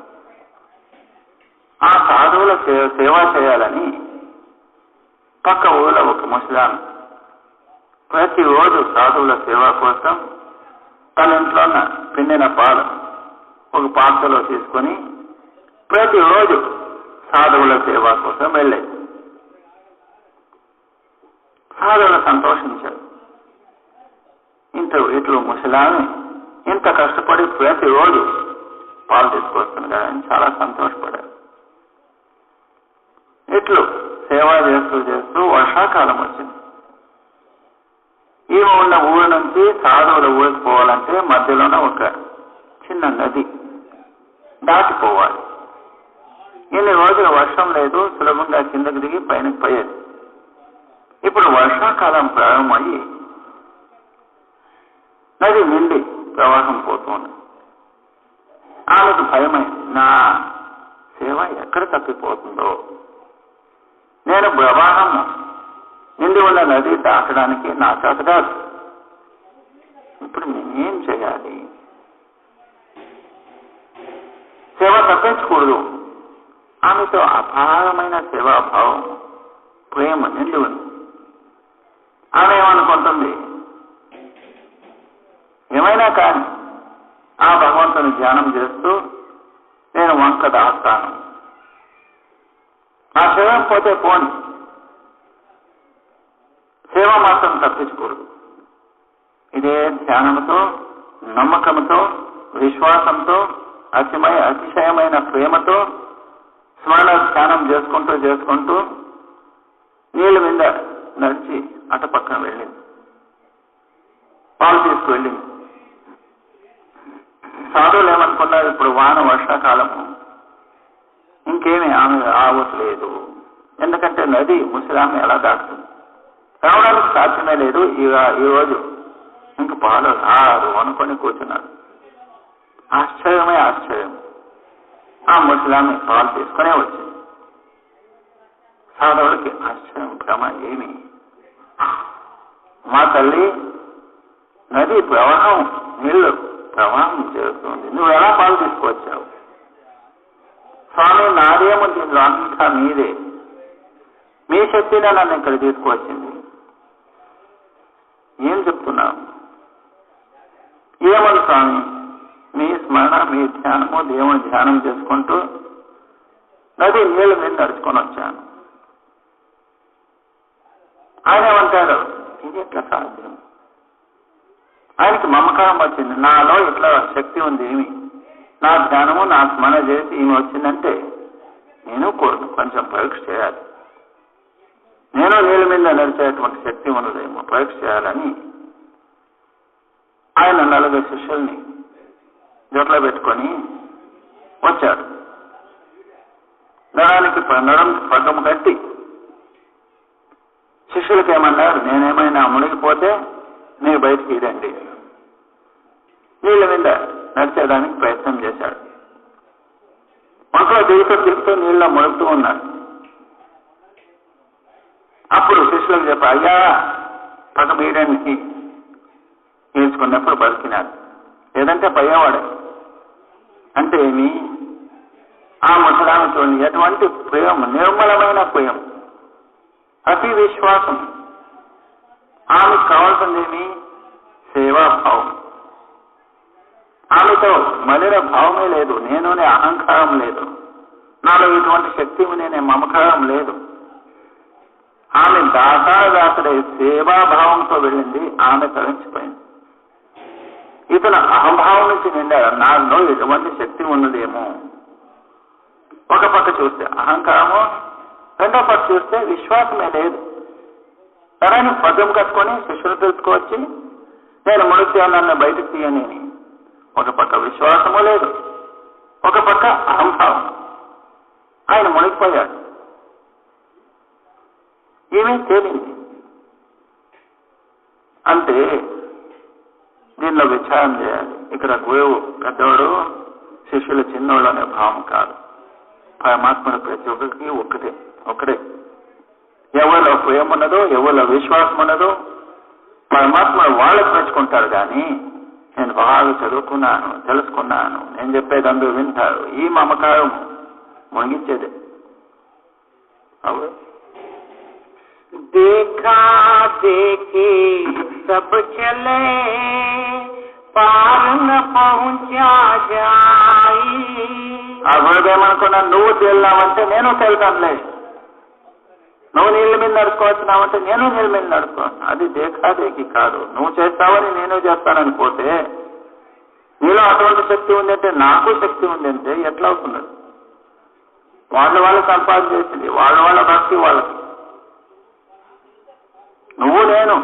S1: ఆ సాధువుల సేవ చేయాలని పక్క ఊళ్ళో ఒక ముసలాం ప్రతిరోజు సాధువుల సేవ కోసం తన ఇంట్లో ఉన్న పిండిన పాలు ఒక పాత్రలో తీసుకొని ప్రతిరోజు సాధువుల సేవ కోసం వెళ్ళేది. సాధువులు సంతోషించారు. ఇట్లు ముసలామి ఇంత కష్టపడి ప్రతిరోజు పాలు తీసుకొస్తుంది కదా అని చాలా సంతోషపడారు. ఇట్లు సేవ చేస్తూ చేస్తూ వర్షాకాలం వచ్చింది. ఈమె ఉన్న ఊరు నుంచి సాధువుల ఊరికి పోవాలంటే మధ్యలోనే ఒక చిన్న నది దాటిపోవాలి. ఇన్ని రోజులు వర్షం లేదు, సులభంగా కిందకి దిగి పైనకి పోయేది. ఇప్పుడు వర్షాకాలం ప్రారంభమయ్యి నది నిండి ప్రవాహం పోతుంది. ఆమెకు భయమైంది, నా సేవ ఎక్కడ తప్పిపోతుందో, నేను ప్రవాహం నిండి ఉన్న నది దాటడానికి నా చేత కాదు, ఇప్పుడు నేనేం చేయాలి? సేవ తప్పించకూడదు. ఆమెతో అపారమైన సేవాభావం, ప్రేమ నిండి ఉంది. ఆమె ఏమనుకుంటుంది? ఏమైనా కానీ ఆ భగవంతుని ధ్యానం చేస్తూ నేను వంక దాస్తాను, నా సేవ పోతే పోని, సేవ మాత్రం తప్పించకూడదు. ఇదే ధ్యానంతో, నమ్మకంతో, విశ్వాసంతో, అతిశయమైన ప్రేమతో స్మరణ ధ్యానం చేసుకుంటూ నీళ్ళ మీద నడిచి అటుపక్కన వెళ్ళింది. పాలు తీసుకువెళ్ళింది. సాధువులు ఏమనుకున్నారు? ఇప్పుడు వర్షాకాలము, ఇంకేమీ ఆమె రావట్లేదు. ఎందుకంటే నది ముసలామె ఎలా దాటుతుంది? రావడానికి సాధ్యమే లేదు. ఈరోజు ఇంక పాలు రారు అనుకొని కూర్చున్నారు. ఆశ్చర్యమే ఆశ్చర్యం. ఆ ముసలామె పాలు తీసుకునే వచ్చింది. సాధువులకి ఆశ్చర్యం, భ్రమ, ఏమి? మా తల్లి, నది ప్రవాహం, నీళ్లు ప్రవాహం చేస్తుంది, నువ్వు ఎలా పాలు తీసుకువచ్చావు? స్వామి, నాదేమో దీనిలో అంతా మీదే, మీ శక్తినే నన్ను ఇక్కడ తీసుకువచ్చింది. ఏం చెప్తున్నావు? ఏమని స్వామి, మీ స్మరణ, మీ ధ్యానము, దేవుని ధ్యానం చేసుకుంటూ నది నీళ్ళ మీద నడుచుకొని వచ్చాను. ఆయన ఏమంటారు? ఇది ఎట్లా సాధ్యం? ఆయనకి మమకారం వచ్చింది, నాలో ఇట్లా శక్తి ఉంది, ఏమి నా ధ్యానము, నా స్మరణ చేసి ఈమె వచ్చిందంటే నేను కొంచెం పరీక్ష చేయాలి, నేను నీళ్ళ మీద నడిచేటువంటి శక్తి ఉన్నదేమో పరీక్ష చేయాలని ఆయన 40 శిష్యుల్ని జొట్లో పెట్టుకొని వచ్చాడు. నడానికి పగ్గం కట్టి శిష్యులకి ఏమన్నారు? నేనేమైనా మునిగిపోతే మీరు బయటికి ఇదండి. నీళ్ళ మీద నడిచేదానికి ప్రయత్నం చేశాడు. వంకలో తిరుగుతూ నీళ్ళ మునుగుతూ ఉన్నాడు. అప్పుడు శిష్యులకు చెప్పి, అయ్యా పక్క మీడానికి నేర్చుకున్నప్పుడు బతికినాడు, లేదంటే పోయేవాడే. అంటే ఏమి? ఆ ముసలామె చూడండి, ఎటువంటి ప్రేమ, నిర్మలమైన ప్రేమ, అతి విశ్వాసం. ఆమెకు కావాల్సిందేమి? సేవాభావం. నాతో మలిన భావమే లేదు, నేనునే అహంకారం లేదు, నాలో ఇటువంటి శక్తి నేనే మమకారం లేదు. ఆమె దాసాదాసుడే సేవాభావంతో వెళ్ళింది, ఆమె తరించిపోయింది. ఇతను అహంభావం నుంచి నిండాడు, నాలో ఎటువంటి శక్తి ఉన్నదేమో. ఒక పక్క చూస్తే అహంకారము, రెండో పక్క చూస్తే విశ్వాసమే లేదు. తనని పదం కట్టుకొని శిష్యులు తెలుసుకోవచ్చి నేను మునిగితే నన్ను బయటకు తీయని. ఒక పక్క విశ్వాసము లేదు, ఒక పక్క అహంభావం. ఆయన మునిగిపోయాడు. ఏమీ తేలింది. అంటే దీనిలో విచారం చేయాలి. ఇక్కడ గురువు పెద్దవాడు, శిష్యులు చిన్నవాళ్ళు అనే భావం కాదు. పరమాత్మను ప్రతి ఒక్కరికి ఒక్కడే. ఎవరిలో ప్రేమ ఉన్నదో, ఎవరిలో విశ్వాసం ఉన్నదో పరమాత్మను వాళ్ళకు మెచ్చుకుంటారు. కానీ నేను బాగా చదువుకున్నాను, తెలుసుకున్నాను, నేను చెప్పేదందరూ వింటారు, ఈ మమకారం మునిగించేదే. అవును.
S2: देखा देखे सब चले पार न पहुंचा जाई.
S1: ఆ గురుదేమనుకున్నా, నువ్వు తేలినావంటే నేను తేలుతానులే, నువ్వు నీళ్ళ మీద నడుచుకోవచ్చున్నావంటే నేను నీళ్ళ మీద నడుచుకోను. అది దేఖాదేకి కాదు. నువ్వు చేస్తావని నేను చేస్తానని పోతే, నీలో అటువంటి శక్తి ఉందంటే నాకు శక్తి ఉందంటే ఎట్లా అవుతుంది? వాళ్ళు సంపాదన చేసింది, వాళ్ళ భక్తి వాళ్ళకి, నువ్వు నేను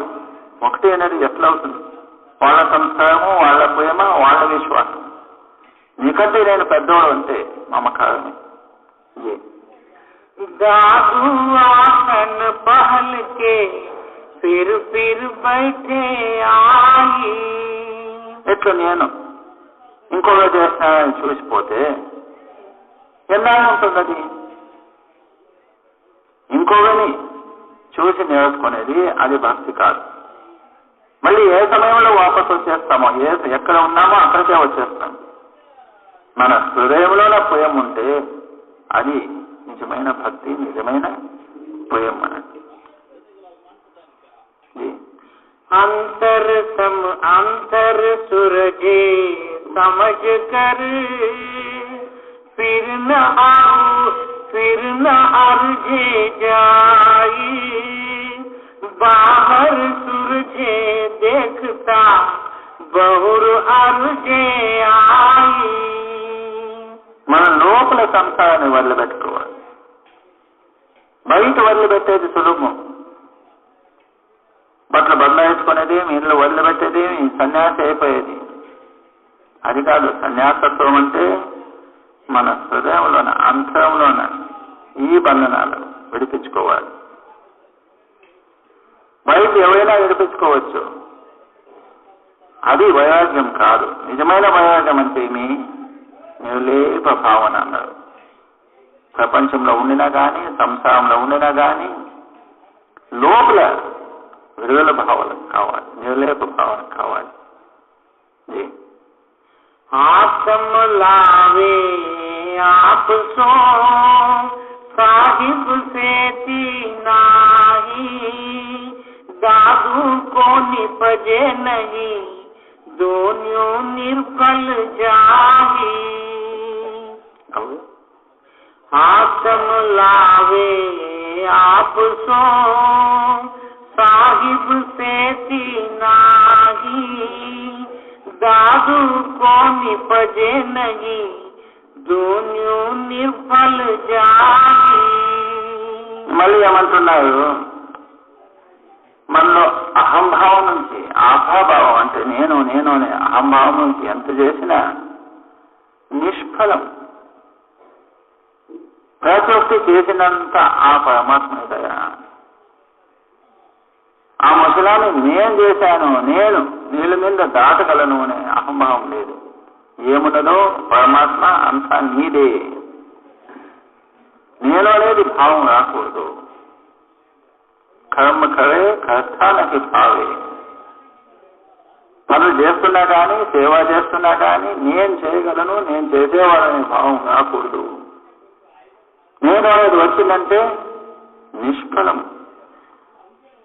S1: ఒకటి అనేది ఎట్లా అవుతుంది? వాళ్ళ సంస్కారము, వాళ్ళ ప్రేమ, వాళ్ళ విశ్వాసం. నీకంటే నేను పెద్దవాడు అంటే మమకారమే.
S2: दादू आसन बहल के फिर बैठे आई.
S1: ఎట్లా నేను ఇంకొక చేస్తానని చూసిపోతే ఎన్నాళ్ళు ఉంటుంది అది? ఇంకొకని చూసి నేర్చుకునేది అది భక్తి కాదు. మళ్ళీ ఏ సమయంలో వాపసు వచ్చేస్తామో, ఎక్కడ ఉన్నామో అక్కడికే వచ్చేస్తాం. మన హృదయంలోనే ప్రేమ ఉంటే అది నిజమైన భక్తి, నిజమైన ప్రేమ అన్నట్టు.
S2: अंतर सूरजे समझ कर फिर न अर्जे जाई. बाहर सूरजे देखता बहुर अर्जे आई.
S1: మన లోపల సంసారాన్ని వదిలిపెట్టుకోవాలి. బయట వదిలిపెట్టేది సులభం. బట్టలు బంధాయించుకునేది, ఇంట్లో వదిలిపెట్టేది, సన్యాసి అయిపోయేది. అది కాదు సన్యాసత్వం అంటే. మన హృదయంలోన, అంతరంలోన ఈ బంధనాలు విడిపించుకోవాలి. బయట ఎవరైనా విడిపించుకోవచ్చు, అది వైరాగ్యం కాదు. నిజమైన వైరాగ్యం అంటే ఏమి? నిర్లేప భావన అన్నారు. ప్రపంచంలో ఉండినా కానీ, సంసారంలో ఉండినా కానీ లోపల విడుదల భావన కావాలి, నిర్లేప భావన కావాలి.
S2: आत्म लावे आप सो साहिब से नाही. दादू को निपजे नहीं दोनों निर्बल जाही. आत्म लावे आप सो साहिब से नाही. दादू को निपजे नहीं दोनों निर्बल जाही.
S1: మళ్ళీ ఏమంటున్నారు? మనలో అహంభావం నుంచి, ఆభాభావం అంటే నేను అనే అహంభావం నుంచి ఎంత చేసినా నిష్ఫలం. ప్రతి చేసినంత ఆ పరమాత్మ దయ. ఆ ముసలాన్ని నేను చేశాను, నేను నీళ్ళ మీద దాటగలను అనే అహంభావం లేదు. ఏమున్నదో పరమాత్మ అంతా నీదే. నేను అనేది భావం రాకూడదు. కర్మ కరే కర్తానకి భావే. పనులు చేస్తున్నా కానీ, సేవ చేస్తున్నా కానీ నేను చేయగలను, నేను చేసేవాడనే భావం రాకూడదు. నేను అనేది వచ్చిందంటే నిష్ఫలం.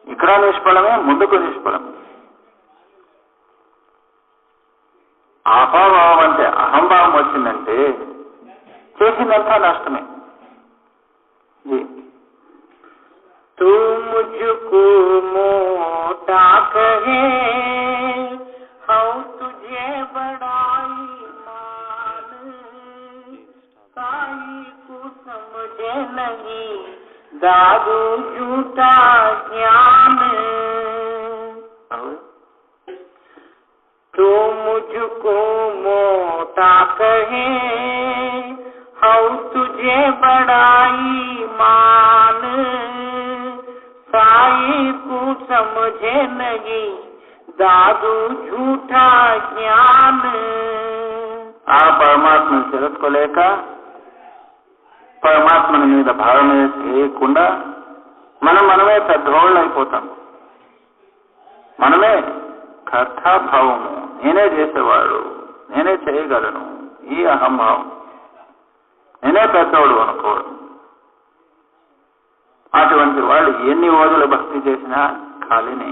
S1: ఇక్కడ నిష్ఫలమే, ముందుకు నిష్ఫలం. అహంభావం అంటే అహంభావం వచ్చిందంటే చేసిందంతా నష్టమే.
S2: तू मुझको मोटा कहे हूँ तुझे बड़ाई मान साई को समझे नहीं दादू झूठा ज्ञान तू मुझको मोटा कहे हूँ तुझे बड़ाई मान साई को समझे नहीं दादू झूठा ज्ञान.
S1: ఆ పరమాత్మను తెలుసుకోలేక పరమాత్మని మీద భారం వేయకుండా మనమే పెద్దవాళ్ళు అయిపోతాం. మనమే కర్తాభావము, నేనే చేసేవాడు, నేనే చేయగలను, ఈ అహంభావం, నేనే పెద్దవాడు అనుకోవడం. అటువంటి వాళ్ళు ఎన్ని ఓదులు భక్తి చేసినా ఖాళీనే.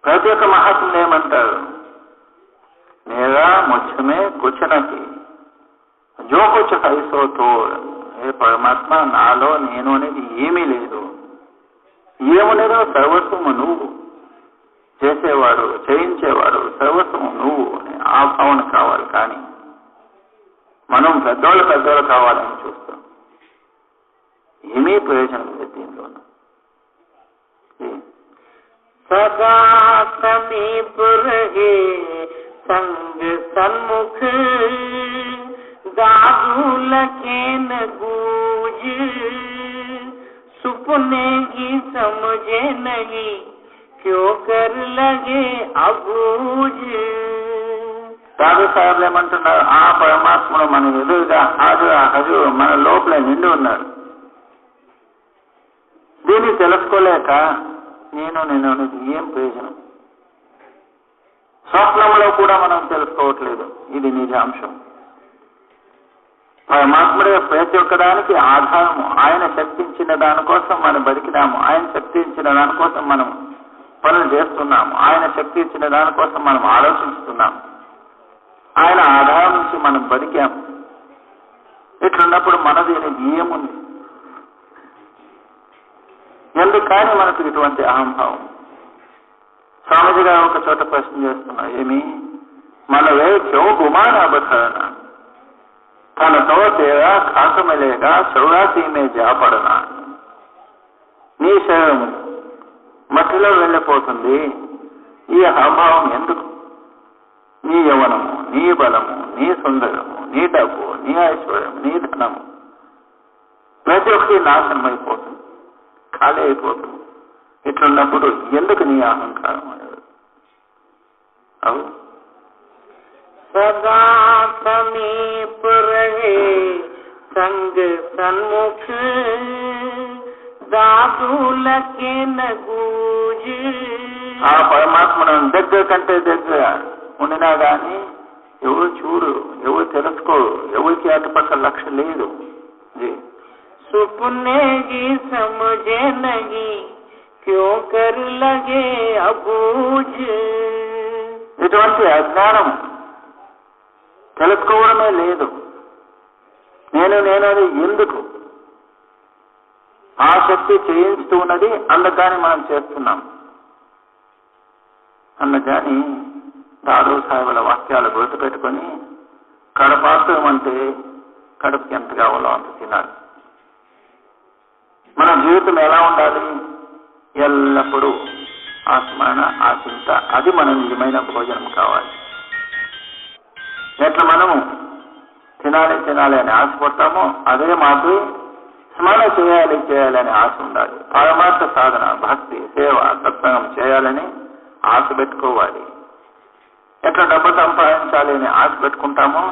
S1: ప్రతి ఒక్క మహాత్ములు ఏమంటారు, మేరా ముఖ్యమే కూర్చొనకి జో కుచ్ హైసో తో, ఏ పరమాత్మ నాలో నేను అనేది ఏమీ లేదు, ఏమునేదో సర్వస్వము నువ్వు, చేసేవాడు చేయించేవాడు సర్వస్వము నువ్వు అని ఆ భావన కావాలి. కానీ మనం పెద్దవాళ్ళు కావాలని చూస్తాం. ఏమీ ప్రయోజనం లేదు దీంట్లో.
S2: सदा समीप रहे संग सन्मुख दादू लखे न गूंज सुपने की समझे नहीं क्यों कर लगे अबूझ.
S1: దాదు సాహెబ్లు ఏమంటున్నారు, ఆ పరమాత్మను మన ఎదురుగా హజు మన లోపల నిండి ఉన్నాడు. దీన్ని తెలుసుకోలేక నేను అనేది ఏం ప్రయోజనం? స్వప్నంలో కూడా మనం తెలుసుకోవట్లేదు ఇది నిజాంశం. పరమాత్ముడే ప్రతి ఒక్కదానికి ఆధారము. ఆయన శక్తి ఇచ్చిన దానికోసం మనం బతికినాము, ఆయన శక్తి ఇచ్చిన దానికోసం మనం పనులు చేస్తున్నాము, ఆయన శక్తి ఇచ్చిన దానికోసం మనం ఆలోచిస్తున్నాము, ఆయన ఆధారం నుంచి మనం బతికాము. ఇట్లున్నప్పుడు మనది ఏముంది? ఎందుకని మనకు ఇటువంటి అహంభావం? స్వామిజీ గారు ఒక చోట ప్రశ్న చేస్తున్నారు, ఏమి మనవే క్యో గుమాన్ అబధరణ తనతో తేరా ఖాసమలేగా చౌరాసీమే జాపడనా. నీ శరీరము మట్టిలో వెళ్ళిపోతుంది, ఈ అహంభావం ఎందుకు? నీ యవనము, నీ బలము, నీ సుందరము, నీ డబ్బు, నీ ఐశ్వర్యం, నీ ధనము ప్రతి ఒక్కటి నాశనం అయిపోతుంది, ఖాళీ అయిపోతుంది. ఇట్లున్నప్పుడు ఎందుకు నీ అహంకారం అనేది? అవు
S2: सदा समीप रहे संग सन्मुख दादू लके न गूंज.
S1: ఆ పరమాత్మను దగ్గర కంటే దగ్గర ఉండినా గాని ఎవరు చూడు, ఎవరు తెలుసుకోరు, ఎవరికి అటుపక్క లక్ష్యం లేదు.
S2: सुपने की समझे नहीं क्यों कर लगे अबूझ.
S1: ఇటువంటి అజ్ఞానం తెలుసుకోవడమే లేదు. నేను అది ఎందుకు? ఆ శక్తి చేయించుతూ ఉన్నది, అందుకని మనం చేస్తున్నాం. అందుకని దాదు సాహెబుల వాక్యాలు గుర్తుపెట్టుకొని కడపాత్రం అంటే కడుపుకి ఎంత కావాలో అంత తినాలి. మన జీవితం ఎలా ఉండాలి? ఎల్లప్పుడూ ఆ స్మరణ, ఆ చింత, అది మన నిజమైన భోజనం కావాలి. ఎట్లా మనము తినాలి అని ఆశపడతామో అదే మాకు స్మరణ చేయాలి అని ఆశ ఉండాలి. పరమార్థ సాధన, భక్తి, సేవ, సత్సంగం చేయాలని ఆశ పెట్టుకోవాలి. ఎట్లా డబ్బు సంపాదించాలి అని ఆశ పెట్టుకుంటామో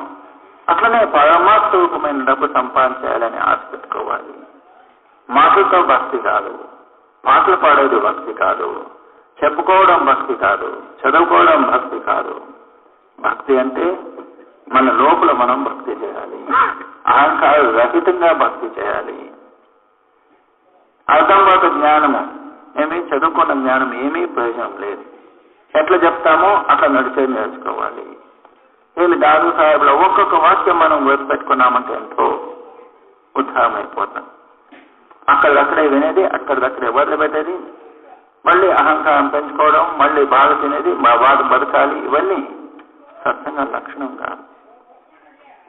S1: అట్లనే పరమార్థ రూపమైన డబ్బు సంపాదించాలని ఆశ పెట్టుకోవాలి. మాటలతో భక్తి కాదు, పాటలు పాడేది భక్తి కాదు, చెప్పుకోవడం భక్తి కాదు, చదువుకోవడం భక్తి కాదు. భక్తి అంటే మన లోపల మనం భక్తి చేయాలి, అహంకార రహితంగా భక్తి చేయాలి. అర్థం పాటు జ్ఞానము, చదువుకున్న జ్ఞానం ఏమీ ప్రయోజనం లేదు. ఎట్లా చెప్తామో అట్లా నడిచే నేర్చుకోవాలి. ఏమి దాదు సాహెబ్లో ఒక్కొక్క వాక్యం మనం గుర్తుపెట్టుకున్నామంటే ఎంతో ఉత్సాహం అయిపోతాం. అక్కడిదక్కడే వినేది, అక్కడిదక్కడే వదిలిపెట్టేది, మళ్ళీ అహంకారం పెంచుకోవడం, మళ్ళీ బాధ తినేది, బాధ బతకాలి, ఇవన్నీ సత్సంగ లక్షణం కాదు.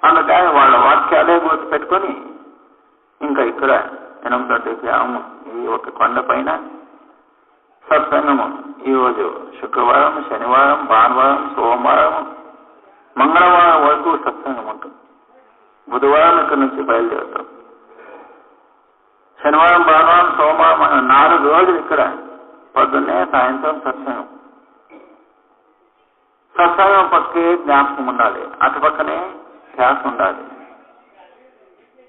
S1: అందుకని వాళ్ళ వాక్యాలే గుర్తుపెట్టుకొని ఇంకా ఇక్కడ 8 గ్రామం ఈ ఒక కొండ పైన సత్సంగము ఈరోజు శుక్రవారం, శనివారం, భానువారం, సోమవారం, మంగళవారం వరకు సత్సంగం ఉంటుంది. బుధవారం ఇక్కడ నుంచి బయలుదేరుతాం. శనివారం, భానువారం, సోమవారం 4 రోజులు ఇక్కడ పొద్దున్నే సాయంత్రం సత్సంగం. సత్సంగం పక్కే జ్ఞాపకం ఉండాలి, అటుపక్కనే ధ్యాస ఉండాలి.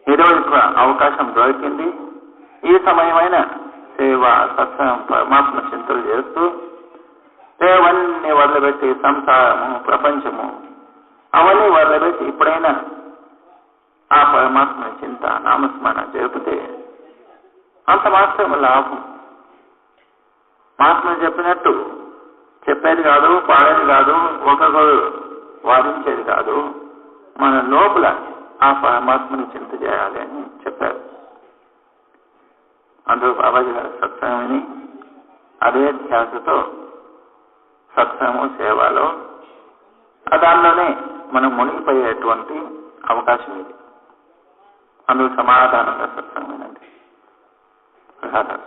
S1: ఈరోజు అవకాశం దొరికింది, ఈ సమయమైన సేవ, సత్సంగం, పరమాత్మ చింతలు చేస్తూ దేవన్నీ వదిలిపెట్టి సంసారము, ప్రపంచము అవన్నీ వదిలిపెట్టి ఇప్పుడైనా ఆ పరమాత్మ చింత, నామస్మరణ జరిపితే అంత మాత్రమే లాభం. మహాత్ములు చెప్పినట్టు చెప్పేది కాదు, పాడేది కాదు, ఒకరు వాదించేది కాదు, మన లోపల ఆ పరమాత్మని చింత చేయాలి అని చెప్పారు. అందరూ బాబాజీ గారి సత్సంగం విని అదే ధ్యాసతో సత్సంగము, సేవలో దానిలోనే మనం మునిగిపోయేటువంటి అవకాశం ఇది. అందుకు సమాధానంగా సత్సంగం వినండి. ప్రసాదాలు